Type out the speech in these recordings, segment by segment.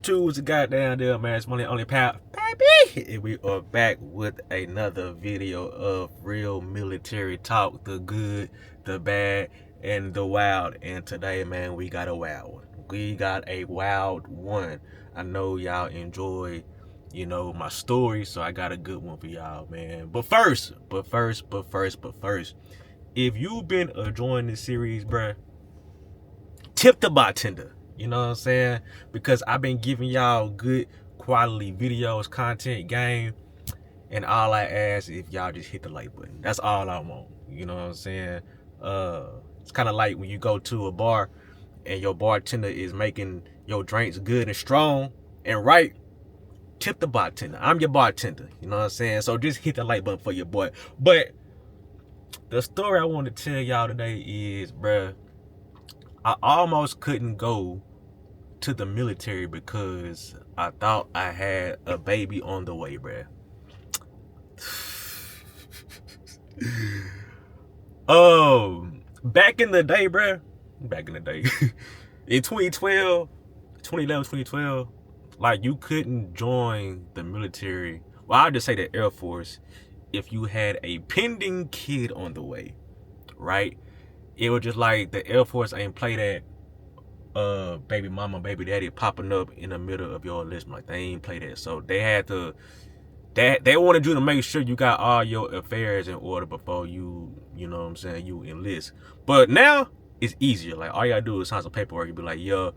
Two's a goddamn deal, man. It's money only pal, baby. And we are back with another video of real military talk, the good, the bad, and the wild. And today, man, we got a wild one. We got a wild one. I know y'all enjoy, my story, so I got a good one for y'all, man. But first, if you've been enjoying this series, bruh, tip the bartender. You know what I'm saying? Because I've been giving y'all good quality videos, content, game, and all I ask is if y'all just hit the like button. That's all I want. You know what I'm saying? It's kind of like when you go to a bar and your bartender is making your drinks good and strong and right. Tip the bartender. I'm your bartender. You know what I'm saying? So just hit the like button for your boy. But the story I want to tell y'all today is, bruh, I almost couldn't go to the military because I thought I had a baby on the way, bruh. Back in the day, bruh. In 2012, 2011, 2012, like, you couldn't join the military. Well, I'll just say the Air Force if you had a pending kid on the way, right? It was just like the Air Force ain't play that baby mama, baby daddy popping up in the middle of your enlistment. Like, they ain't play that. So they had to, they wanted you to make sure you got all your affairs in order before you know what I'm saying, you enlist. But now it's easier. Like, all you gotta do is sign some paperwork. You be like, yeah,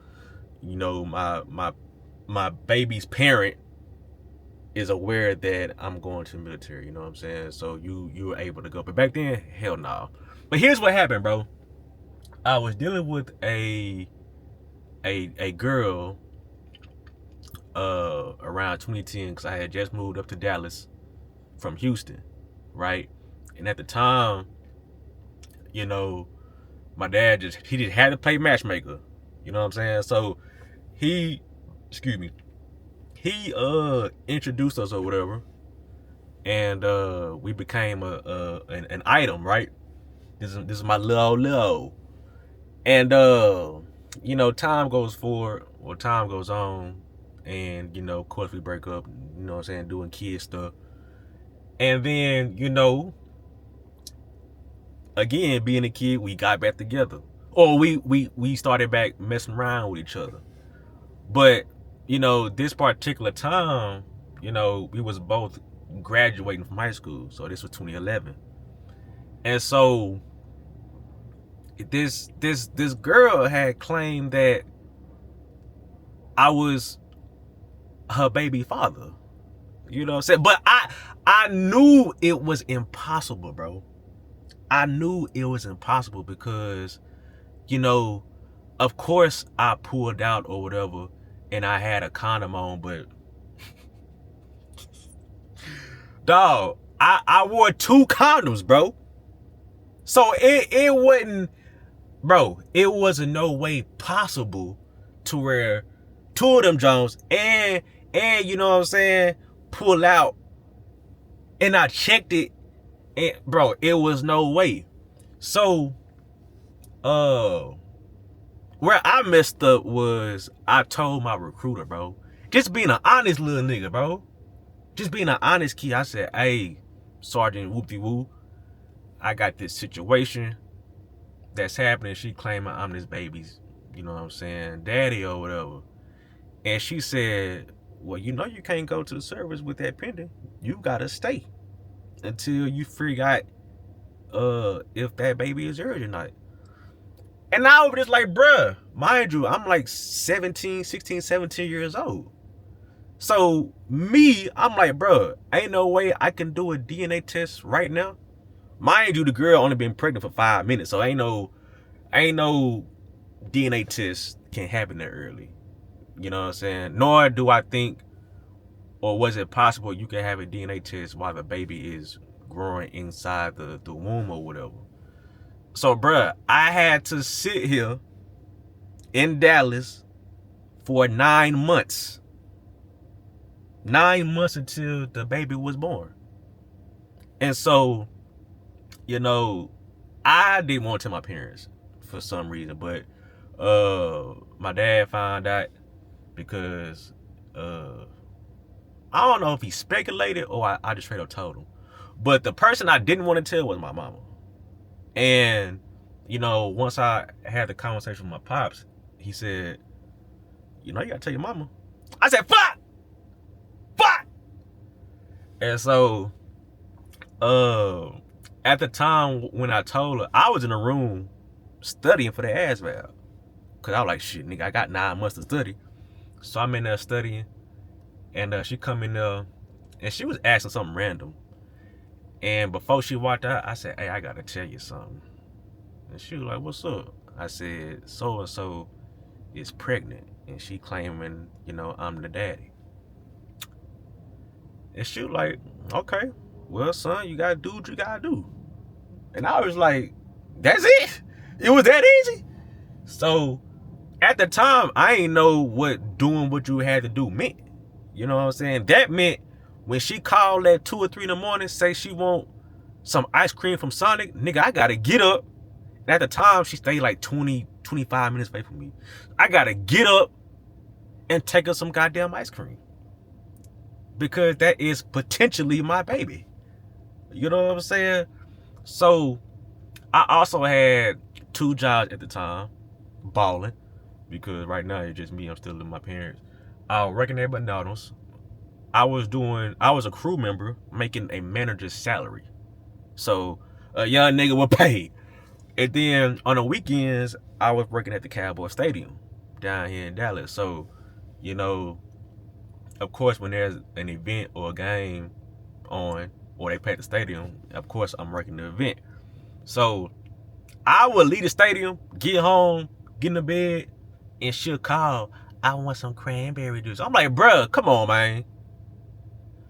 my baby's parent is aware that I'm going to the military. You know what I'm saying? So you were able to go. But back then, hell no. But here's what happened, bro. I was dealing with a girl around 2010 because I had just moved up to Dallas from Houston, right? And at the time, my dad just had to play matchmaker. You know what I'm saying? So he introduced us or whatever, and we became an item, right? This is my little. And time goes forward, or time goes on, and of course we break up, you know what I'm saying, doing kid stuff. And then, again, being a kid, we got back together. Or we started back messing around with each other. But, this particular time, we was both graduating from high school. So this was 2011. And so this girl had claimed that I was her baby father. You know what I'm saying? But I knew it was impossible, bro. I knew it was impossible because, of course I pulled out or whatever and I had a condom on, but dog, I wore 2 condoms, bro. So it wasn't, bro, it wasn't no way possible to wear 2 of them Jones and you know what I'm saying, pull out. And I checked it, and bro, it was no way. So where I messed up was I told my recruiter, bro, just being an honest little nigga, bro, just being an honest kid. I said, hey, Sergeant Whoop-de-woo, I got this situation that's happening. She claiming I'm this baby's, you know what I'm saying, daddy or whatever. And she said, well, you can't go to the service with that pending. You gotta stay until you figure out if that baby is yours or not. And I was just like, bruh, mind you, I'm like 16, 17 years old. So me, I'm like, bruh, ain't no way I can do a DNA test right now. Mind you, the girl only been pregnant for 5 minutes, so ain't no DNA test can happen that early. You know what I'm saying? Nor do I think, or was it possible you can have a DNA test while the baby is growing inside the womb or whatever. So, bruh, I had to sit here in Dallas for 9 months. 9 months until the baby was born. And so, I didn't want to tell my parents for some reason, but my dad found out because I don't know if he speculated or I just straight up told him. But the person I didn't want to tell was my mama. And, you know, once I had the conversation with my pops, he said, you know, you gotta tell your mama. I said, fuck! Fuck! And so, at the time when I told her, I was in a room studying for the ASVAB. Cause I was like, shit, nigga, I got 9 months to study. So I'm in there studying. And she come in there and she was asking something random. And before she walked out, I said, hey, I gotta tell you something. And she was like, what's up? I said, so-and-so is pregnant. And she claiming, you know, I'm the daddy. And she was like, okay, well, son, you gotta do what you gotta do. And I was like, that's it? It was that easy? So at the time, I ain't know what doing what you had to do meant. You know what I'm saying? That meant when she called at 2 or 3 in the morning, say she want some ice cream from Sonic, nigga, I gotta get up. And at the time, she stayed like 20, 25 minutes away from me. I gotta get up and take her some goddamn ice cream. Because that is potentially my baby. You know what I'm saying? So I also had 2 jobs at the time, balling. Because right now it's just me, I'm still living with my parents. I was working at McDonald's. I was a crew member making a manager's salary. So a young nigga was paid. And then on the weekends, I was working at the Cowboy Stadium down here in Dallas. So, you know, of course, when there's an event or a game on, or they play at the stadium, of course, I'm working the event. So I would leave the stadium, get home, get in the bed, and she'll call, I want some cranberry juice. I'm like, bruh, come on, man.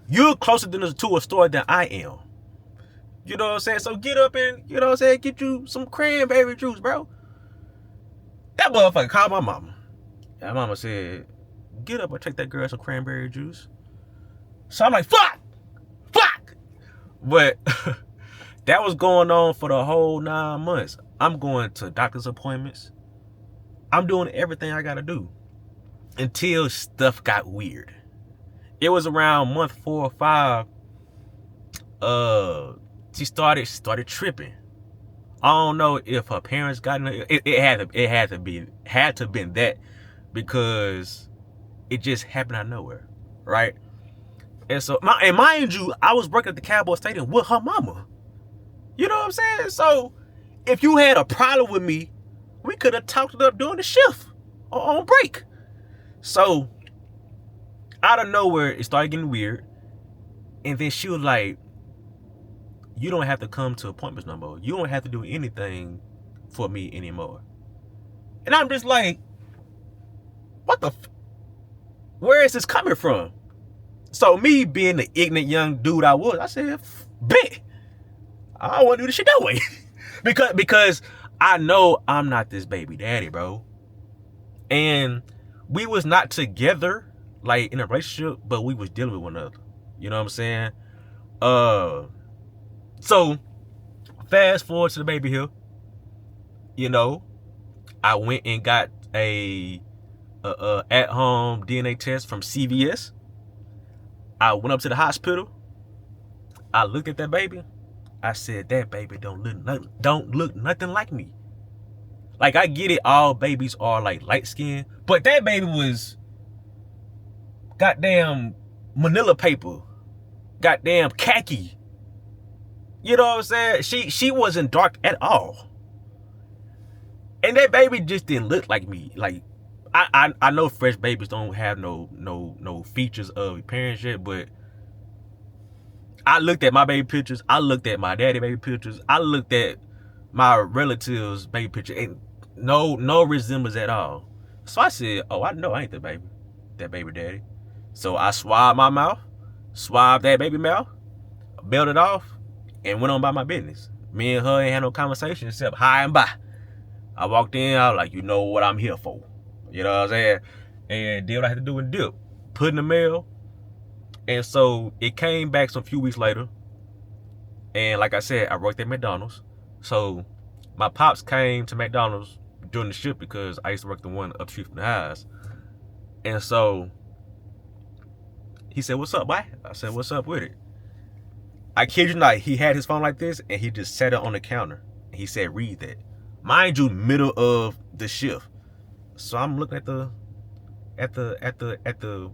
You're closer to a store than I am. You know what I'm saying? So get up and, you know what I'm saying, get you some cranberry juice, bro. That motherfucker called my mama. And my mama said, get up and take that girl some cranberry juice. So I'm like, fuck! Fuck! But that was going on for the whole 9 months. I'm going to doctor's appointments. I'm doing everything I gotta do. Until stuff got weird. It was around month 4 or 5. She started tripping. I don't know if her parents got in it had to been that, because it just happened out of nowhere, right? And so mind you, I was working at the Cowboy Stadium with her mama. You know what I'm saying? So if you had a problem with me, we could have talked it up during the shift or on break. So out of nowhere, it started getting weird. And then she was like, you don't have to come to appointments no more. You don't have to do anything for me anymore. And I'm just like, what the where is this coming from? So me being the ignorant young dude I was, I said, bet. I don't want to do this shit that way. because I know I'm not this baby daddy, bro. And we was not together, like in a relationship, but we was dealing with one another. You know what I'm saying? So fast forward to the baby here. You know, I went and got a at-home DNA test from CVS. I went up to the hospital. I looked at that baby. I said, that baby don't look nothing like me. Like, I get it, all babies are like light skinned, but that baby was goddamn manila paper, goddamn khaki. You know what I'm saying? She wasn't dark at all. And that baby just didn't look like me. Like, I know fresh babies don't have no features of parents yet, but I looked at my baby pictures. I looked at my daddy baby pictures. I looked at my relatives' baby picture, and no resemblance at all. So I said, oh, I know I ain't that baby daddy. So I swabbed my mouth, swabbed that baby mouth, bailed it off, and went on by my business. Me and her ain't had no conversation except hi and bye. I walked in, I was like, you know what I'm here for. You know what I'm saying? And did what I had to do and dip. Put in the mail. And so it came back some few weeks later. And like I said, I worked at McDonald's. So my pops came to McDonald's during the shift because I used to work the one up the street from the house. And so He said, what's up, boy? I said, what's up with it? I kid you not, he had his phone like this and he just set it on the counter. He said, read that. Mind you, middle of the shift. So I'm looking at the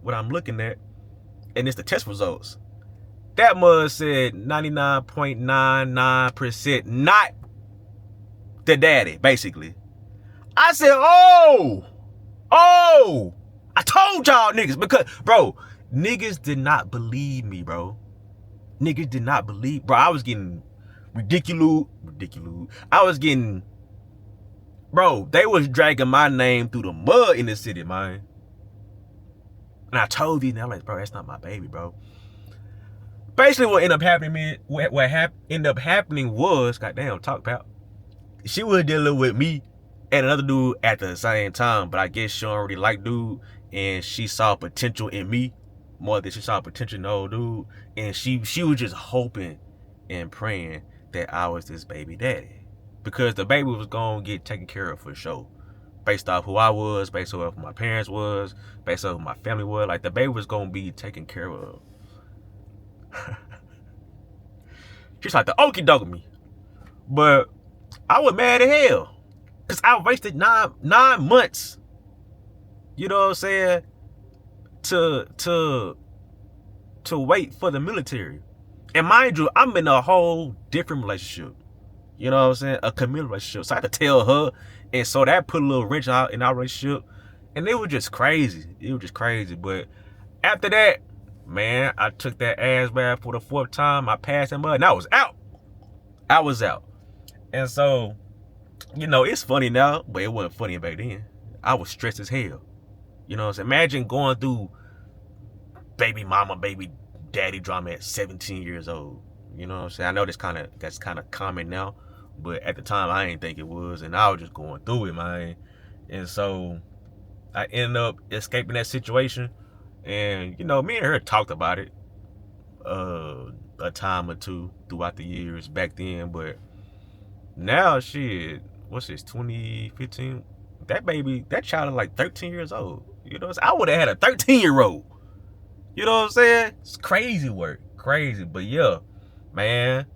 what I'm looking at, and it's the test results. That mug said 99.99% not the daddy, basically. I said, oh, I told y'all niggas, because, bro, niggas did not believe me, bro. Niggas did not believe, bro. I was getting ridiculous. I was getting, bro, they was dragging my name through the mud in the city, man. And I told these, and I'm like, bro, that's not my baby, bro. Basically, what ended up happening, was, goddamn, talk about, she was dealing with me and another dude at the same time, but I guess she don't really like dude, and she saw potential in me more than she saw potential in the old dude, and she was just hoping and praying that I was this baby daddy, because the baby was gonna get taken care of for sure, based off who I was, based off who my parents was, based off who my family was. Like, the baby was gonna be taken care of. She's like the okie doke me, but I was mad as hell because I wasted nine months. You know what I'm saying? To wait for the military, and mind you, I'm in a whole different relationship. You know what I'm saying? A committed relationship. So I had to tell her, and so that put a little wrench out in our relationship, and it was just crazy. It was just crazy. But after that, man, I took that ASVAB for the 4th time. I passed that mud, and I was out. And so, you know, it's funny now, but it wasn't funny back then. I was stressed as hell. You know what I'm saying? Imagine going through baby mama, baby daddy drama at 17 years old. You know what I'm saying? I know that's kind of common now, but at the time I didn't think it was, and I was just going through it, man. And so I ended up escaping that situation. And, you know, me and her talked about it a time or two throughout the years back then. But now, shit, what's this, 2015? That child is like 13 years old. You know what I'm saying? I would have had a 13-year-old. You know what I'm saying? It's crazy work. Crazy. But yeah, man,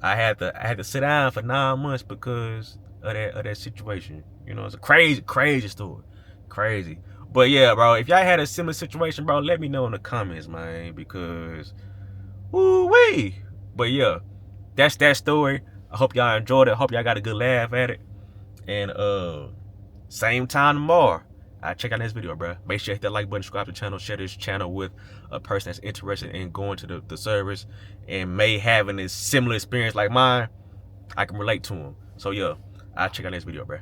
I had to sit down for 9 months because of that situation. You know, it's a crazy story. Crazy. But yeah, bro, if y'all had a similar situation, bro, let me know in the comments, man, because woo-wee. But yeah, that's that story. I hope y'all enjoyed it. I hope y'all got a good laugh at it. And same time tomorrow, check out this video, bro. Make sure you hit that like button, subscribe to the channel, share this channel with a person that's interested in going to the service and may having a similar experience like mine. I can relate to them. So yeah, check out this video, bro.